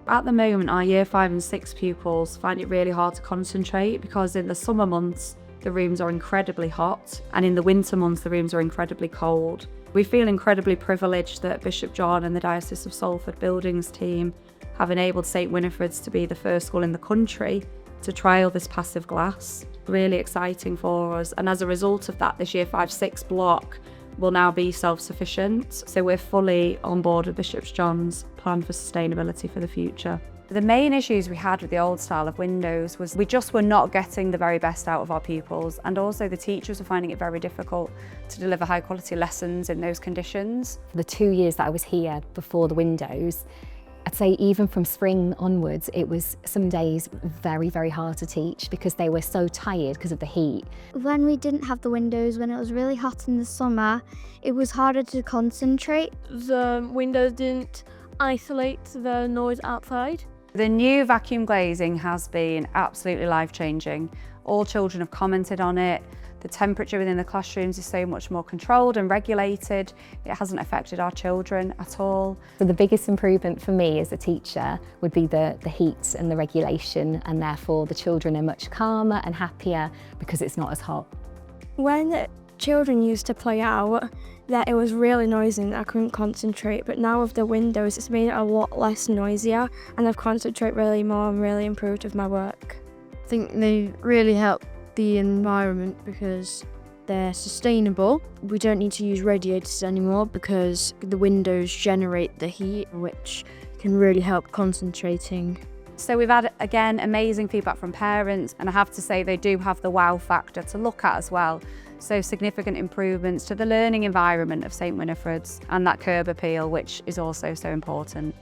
At the moment, our year 5 and 6 pupils find it really hard to concentrate because in the summer months, the rooms are incredibly hot, and in the winter months, the rooms are incredibly cold. We feel incredibly privileged that Bishop John and the Diocese of Salford Buildings team have enabled St Winifred's to be the first school in the country to trial this PassivGlas. Really exciting for us, and as a result of that, this year 5-6 block will now be self-sufficient. So we're fully on board with Bishop John's plan for sustainability for the future. The main issues we had with the old style of windows was we just were not getting the very best out of our pupils, and also the teachers were finding it very difficult to deliver high quality lessons in those conditions. For the 2 years that I was here before the windows, I'd say even from spring onwards, it was some days very, very hard to teach because they were so tired because of the heat. When we didn't have the windows, when it was really hot in the summer, it was harder to concentrate. The windows didn't isolate the noise outside. The new vacuum glazing has been absolutely life-changing. All children have commented on it. The temperature within the classrooms is so much more controlled and regulated. It hasn't affected our children at all. So the biggest improvement for me as a teacher would be the heat and the regulation, and therefore the children are much calmer and happier because it's not as hot. When children used to play out, that it was really noisy and I couldn't concentrate, but now with the windows it's made it a lot less noisier and I've concentrated really more and really improved with my work. I think they really help the environment because they're sustainable. We don't need to use radiators anymore because the windows generate the heat, which can really help concentrating. So we've had, again, amazing feedback from parents, and I have to say they do have the wow factor to look at as well. So significant improvements to the learning environment of St Winifred's and that curb appeal, which is also so important.